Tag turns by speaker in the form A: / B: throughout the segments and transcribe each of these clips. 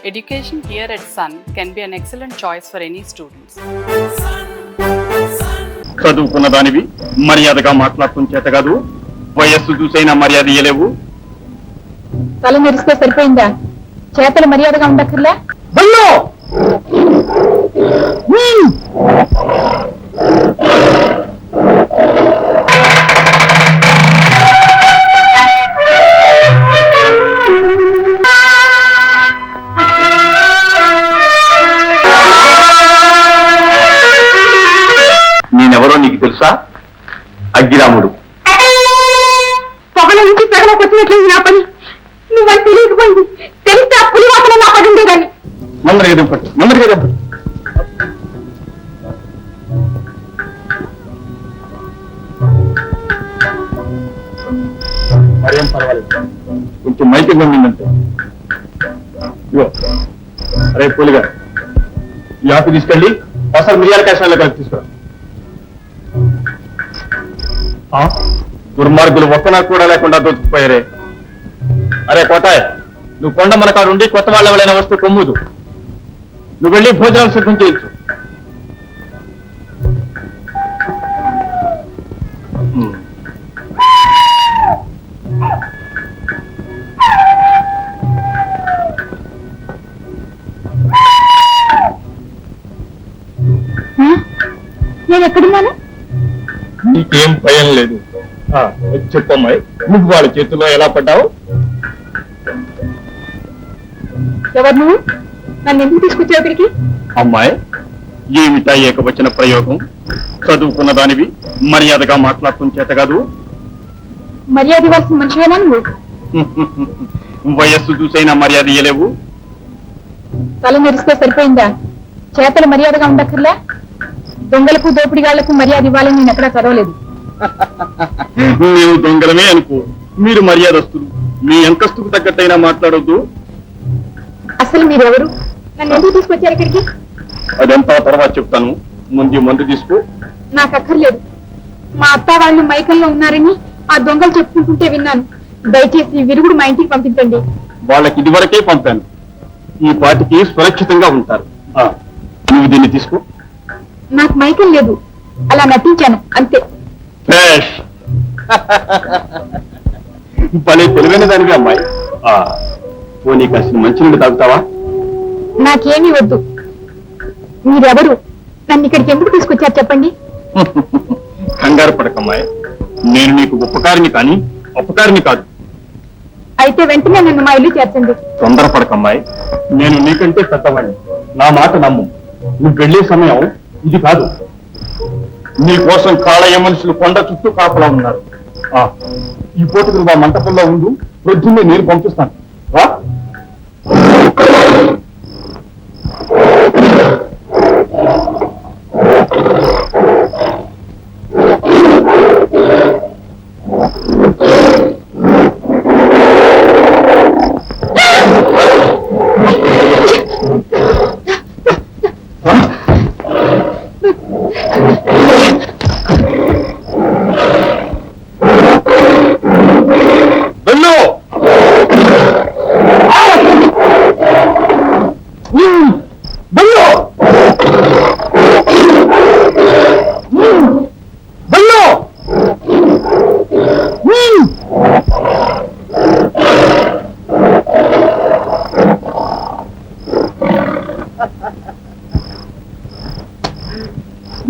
A: Education here at Sun can be an excellent choice for any students.
B: చదువుకున్న దానివి మర్యాదగా మాట్లాడటం చేత కాదు, వయస్సు చూసైనా మర్యాద ఇయ్యలేవు.
C: తల మెరిస్తే సరిపోయిందా? చేతలు మర్యాదగా ఉండక్కర్లే.
B: నేనెవరో నీకు తెలుసా? అగ్గిరాముడు.
C: పొగల నుంచి పెగలకు వచ్చినట్లేదు నా పని. నువ్వని తెలియకపోయింది. తెలిస్తే ఆ పులి వాసన నా పడి ఉండేదాన్ని.
B: మందరిగా దింపండి, మందరిగా దింపండి. మరేం పర్వాలేదు, కొంచెం మైకంగా ఉందంటే. ఇగో అరే పూలిగా, ఈ ఆకు తీసుకెళ్ళి అసలు మిరియాల కాశాలలో కలిపి తీసుకురా. దుర్మార్గులు ఒక్కనా కూడా లేకుండా దొరికిపోయారే. అరే కోటాయ్, నువ్వు కొండ మనకాడు ఉండి కొత్త వాళ్ళ ఎవరైనా వస్తే కొమ్ముదు. నువ్వు వెళ్ళి భోజనాలు సిద్ధం చేయొచ్చు.
C: నేను ఎక్కడున్నాను?
B: నీకేం భయం లేదు. చెప్పమ్మాయి, నువ్వు వాళ్ళ చేతిలో ఎలా పడ్డావు?
C: ఎవరు నువ్వు? నన్ను ఎందుకు తీసుకొచ్చావు ఇక్కడికి?
B: అమ్మాయి, ఏమిటా ఏకవచన ప్రయోగం? చదువుకున్న దానివి మర్యాదగా మాట్లాడటం చేత కాదు.
C: మర్యాద ఇవ్వాల్సిన మనిషివేనా నువ్వు?
B: వయస్సు చూసైనా మర్యాద ఇయ్యలేవు.
C: తల మెరిస్తే సరిపోయిందా? చేతలు మర్యాదగా ఉండక్కర్లే. దొంగలకు దోపిడిగాళ్లకు మర్యాద ఇవ్వాలని నేను ఎక్కడా చదవలేదు.
B: మేము దొంగలమే అనుకో, మీరు మర్యాదస్తులు. మీ అంతస్తుకు తగ్గట్టయినా మాట్లాడొద్దు.
C: అసలు మీరెవరు? నన్ను ఎందుకు తీసుకొచ్చారు ఇక్కడికి?
B: అదంతా తర్వాత చెప్తాను, ముందు మందు తీసుకో.
C: నాకు అక్కర్లేదు. మా అత్త వాళ్ళు మైకంలో ఉన్నారని ఆ దొంగలు చెప్పుకుంటుంటే విన్నాను. దయచేసి ఈ విరుగుడు మా ఇంటికి పంపించండి.
B: వాళ్ళకి ఇదివరకే పంపాను. ఈ పాటికి సురక్షితంగా ఉంటారు. నువ్వు దీన్ని తీసుకో.
C: నాకు మైకం లేదు, అలా నటించాను అంతే.
B: భలే తెలివైన దానివి అమ్మాయి. పోనీ కాసిన మంచినీళ్ళు తాగుతావా?
C: నాకేమీ వద్దు. మీరెవరు? నన్ను ఇక్కడికి ఎందుకు తీసుకొచ్చారు చెప్పండి.
B: కంగారు పడకమ్మాయి, నేను నీకు ఉపకారిని కానీ అపకారిని కాదు.
C: అయితే వెంటనే నన్ను మా ఇల్లు చేర్చండి.
B: తొందరపడకమ్మాయి, నేను నీకంటే పెద్దవాడిని. నా మాట నమ్ము. నువ్వు వెళ్లే సమయం ఇది కాదు. నీ కోసం కాళయ్య మనుషులు కొండ చుట్టూ కాపలా ఉన్నారు. ఈ పూటకు నువ్వు ఆ మంటపంలో ఉండు. ప్రొద్దున్నే నేను పంపిస్తాను.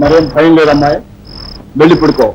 B: మరేం భయం లేదమ్మాయి, వెళ్ళి పడుకో.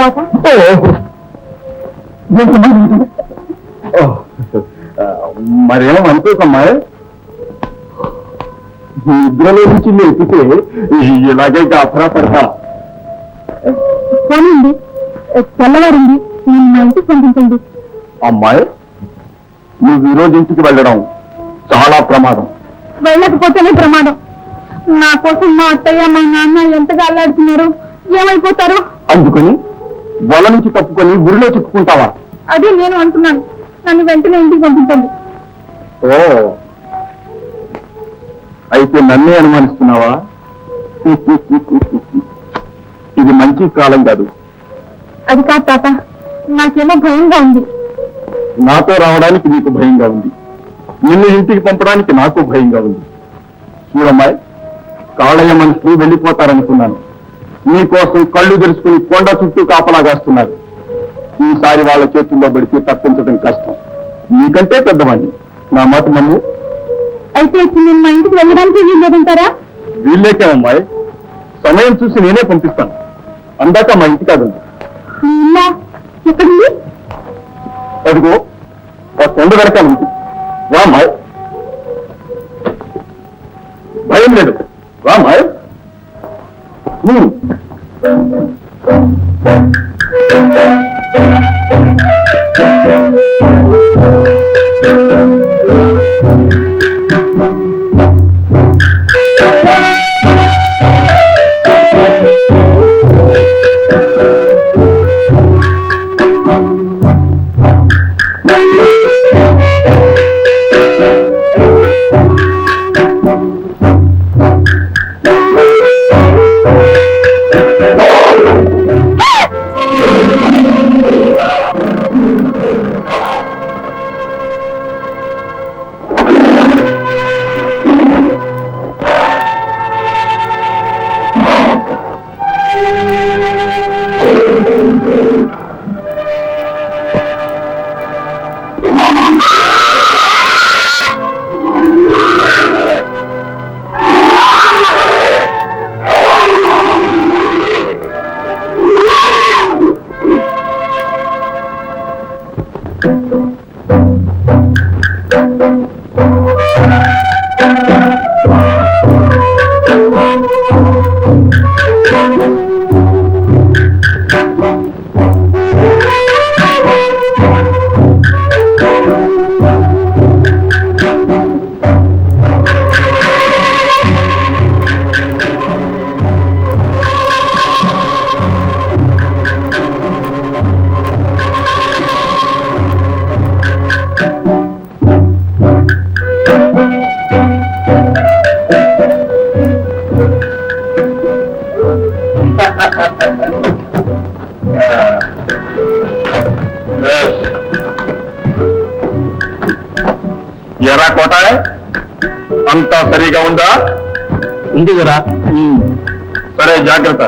C: తాత
B: మరేమో అనుకోకమ్మాయి నిద్రలో నుంచి ఎక్కితే ఇలాగే కాఫరా పడతా.
C: పోనండి, తెల్లవారింది, నేను మా ఇంటికి పంపించండి.
B: అమ్మాయి నువ్వు ఈరోజు ఇంటికి వెళ్ళడం చాలా ప్రమాదం.
C: వెళ్ళకపోతేనే ప్రమాదం. నా కోసం మా అత్తయ్య మా నాన్న ఎంతగా అల్లాడుతున్నారు, ఏమైపోతారు?
B: అందుకని వల నుంచి తప్పుకొని ఊరిలో చిక్కుకుంటావా?
C: అదే నేను అంటున్నాను, నన్ను వెంటనే ఇంటికి పంపించండి.
B: ఓ అయితే నన్నే అనుమానిస్తున్నావా? ఇది మంచి కాలం కాదు.
C: అది కాదు తాత, నాకేమో భయంగా ఉంది.
B: నాతో రావడానికి నీకు భయంగా ఉంది, నిన్ను ఇంటికి పంపడానికి నాకు భయంగా ఉంది. చూడమ్మాయి, కాళయ్య మనుషులు వెళ్ళిపోతారనుకున్నాను. నీకోసం కళ్ళు తెరుచుకుని కొండ చుట్టూ కాపలాగాస్తున్నారు. ఈసారి వాళ్ళ చేతుల్లో పడితే తప్పించడం కష్టం. నీకంటే పెద్దవాణ్ణి, నా మాట నమ్ము.
C: అయితే ఇప్పుడు నేను మా ఇంటికి వెళ్ళడానికి వీల్లేదంటారా?
B: వీళ్ళేకే అమ్మాయి, సమయం చూసి నేనే పంపిస్తాను. అందాక మా ఇంటి కాదు.
C: మీ ఇల్లా ఎక్కడుంది?
B: అదిగో ఆ కొండ వెనకాల ఉంది. రా అమ్మాయి, భయం లేదు. రా అమ్మాయి. ఎరా కోట, అంతా సరిగా ఉందా? ఉంది కదా. సరే, జాగ్రత్త.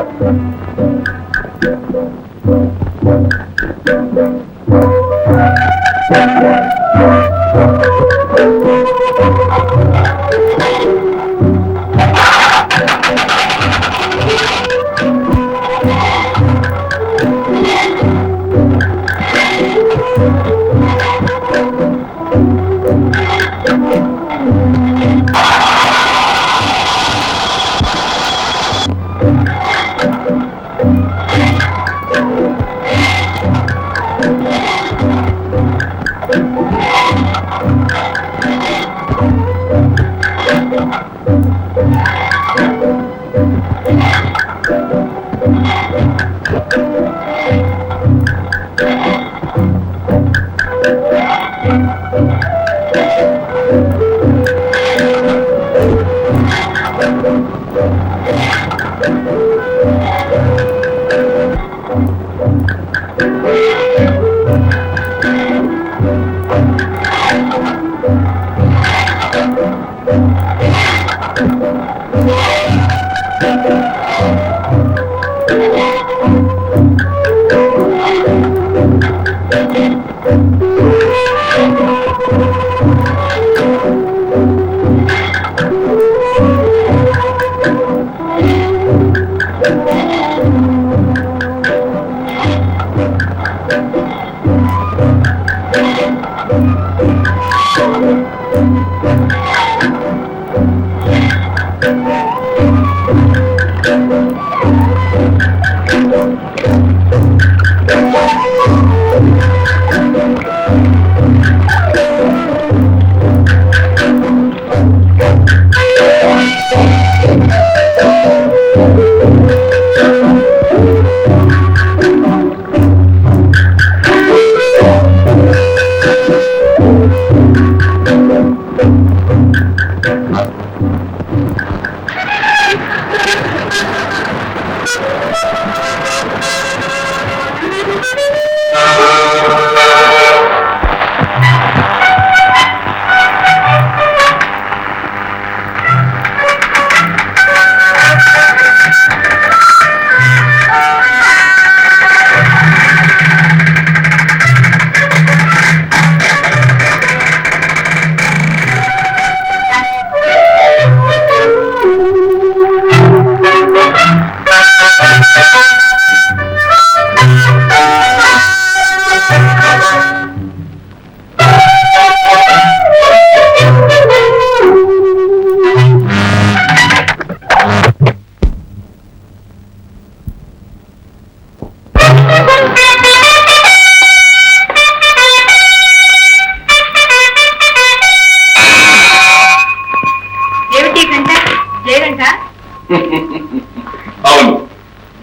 B: అవును,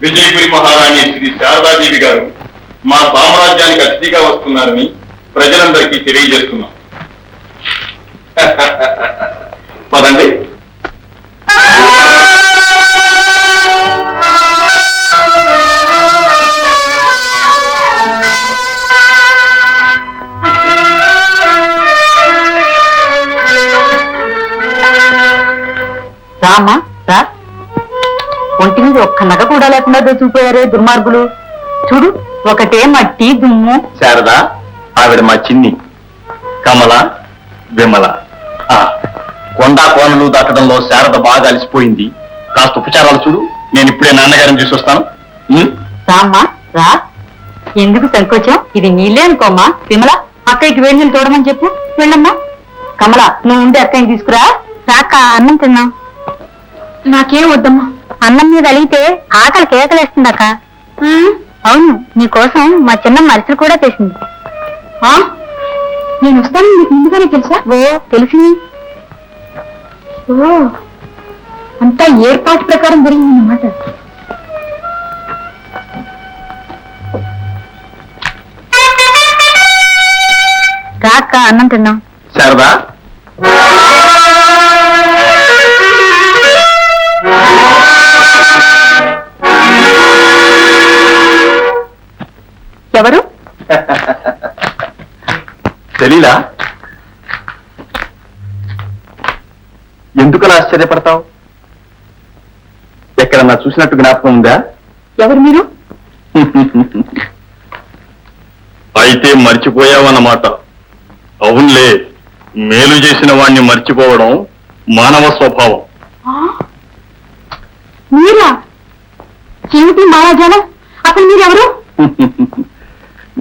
B: విజయపురి మహారాణి శ్రీ శారదాదేవి గారు మా సామ్రాజ్యానికి అతిథిగా వస్తున్నారని ప్రజలందరికీ తెలియజేస్తున్నాం. పదండి.
D: రామా రా. ఒంటి మీద ఒక్క నగ కూడా లేకుండా దోచుకుపోయారే దుర్మార్గులు. చూడు, ఒకటే మట్టి దుమ్ము.
B: శారద, ఆవిడ మా చిన్ని కమల విమల. కొండా కోనలు దాటడంలో శారద బాగా అలసిపోయింది. కాస్త ఉపచారాలు చూడు, నేను ఇప్పుడే నాన్నగారిని చూసొస్తాను.
D: రామ్మా రా. ఎందుకు సంకోచం? ఇది నీళ్ళే అనుకోమ్మా. విమల, అక్కడికి వేడి నీళ్ళు తోడమని చెప్పు. వెళ్ళమ్మా. కమల, నువ్వు ఉండి అక్కడికి తీసుకురా. రాక అన్నం తిన్నాం.
C: నాకేం వద్దమ్మా.
D: అన్నం మీద అలిగితే ఆకలి కేకలేస్తుందక్క. అవును, నీకోసం మా చిన్న మరిసలు కూడా చేసింది.
C: నేను వస్తాను నీకు ముందుగానే తెలుసా?
D: ఓ తెలిసింది.
C: ఓ, అంతా ఏర్పాటు ప్రకారం జరిగిందన్నమాట.
D: రాక అన్నం తిన్నాం.
B: శారదా,
D: ఎవరు?
B: తెలీలా? ఎందుకలా ఆశ్చర్యపడతావు? ఎక్కడన్నా చూసినట్టు జ్ఞాపకం ఉందా?
C: ఎవరు మీరు?
B: అయితే మర్చిపోయావన్నమాట. అవునులే, మేలు చేసిన వాణ్ణి మర్చిపోవడం మానవ స్వభావం.
C: మీరా? ఏమిటి మాయాజాలం? అసలు మీరెవరు?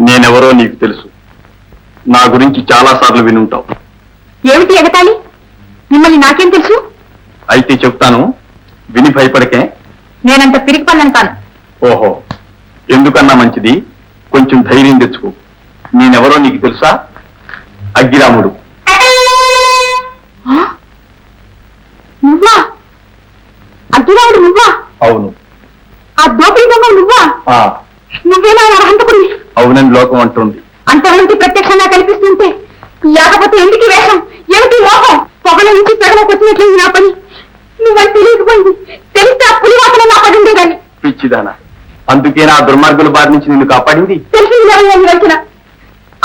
B: నేనెవరో నీకు తెలుసు. నా గురించి చాలా సార్లు వినుంటావు.
C: ఏమిటి ఎగతాళి? మిమ్మల్ని నాకేం తెలుసు?
B: అయితే చెప్తాను, విని భయపడకే.
C: నేనంత పిరికి పనులను కాను.
B: ఓహో, ఎందుకన్నా మంచిది, కొంచెం ధైర్యం తెచ్చుకో. నేనెవరో నీకు తెలుసా? అగ్గిరాముడు.
C: నువ్వా? అగ్గిరాముడు నువ్వా?
B: అవును.
C: ఆ దోపిడీ దొంగ నువ్వా? నువ్వేనా అర్హంతకుడివి?
B: అవునని లోకం అంటుంది.
C: అంతమంది ప్రత్యక్షంగా కనిపిస్తుంటే లేకపోతే ఎందుకు వేషం? ఏమిటి లోపం? పొగల నుంచి పెడలోకి వచ్చినట్లేదు నా పని. నువ్వని తెలియకపోయింది. తెలిస్తే ఆ పులివాసన నా పడి ఉండేదాన్ని.
B: పిచ్చిదానా, అందుకే నా దుర్మార్గుల బారి నుంచి నిన్ను కాపాడింది.
C: తెలిసింది వచ్చిన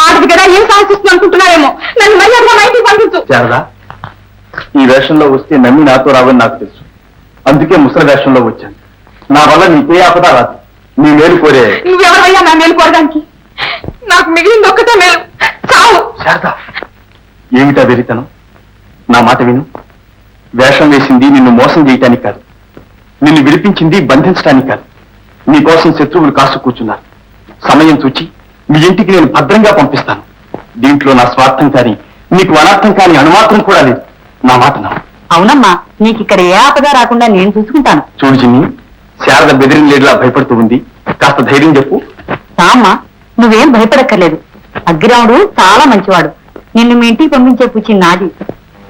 C: ఆడది కదా ఏం సాహసిస్తుంది అనుకుంటున్నారేమో. నన్ను మర్యాదగా మా ఇంటికి పంపించు.
B: శారదా, ఈ వేషంలో వస్తే నమ్మి నాతో రావని నాకు తెలుసు. అందుకే ముసలి వేషంలో వచ్చాను. నా వల్ల నీకే ఆపద రాదు. నీ మేలు కోరే.
C: నువ్వెవరయ్యా నా మేలు కోరడానికి? నాకు మిగిలింది ఒక్కటే మేలు, చావు.
B: శారదా, ఏమిటా వెరితనం? నా మాట విను. వేషం వేసింది నిన్ను మోసం చేయటానికి కాదు, నిన్ను విడిపించింది బంధించడానికి కాదు. నీ కోసం శత్రువులు కాసు కూర్చున్నారు. సమయం చూచి మీ ఇంటికి నేను భద్రంగా పంపిస్తాను. దీంట్లో నా స్వార్థం కానీ నీకు అనర్థం కానీ అనుమాత్రం కూడా లేదు. నా మాట నా.
D: అవునమ్మా, నీకు ఇక్కడ ఏ ఆపద రాకుండా నేను చూసుకుంటాను.
B: చూడు చిన్ని, శారద బెదిరిన లేడులా భయపడుతూ ఉంది. కాస్త ధైర్యం చెప్పు.
D: రామ్మా, నువ్వేం భయపడక్కర్లేదు. అగ్గిరాముడు చాలా మంచివాడు. నిన్ను మీ ఇంటికి పంపించే పూచి నాది.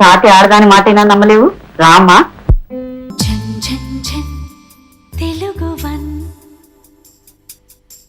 D: సాటి ఆడదాని మాటైనా నమ్మలేవు. రామ్మా.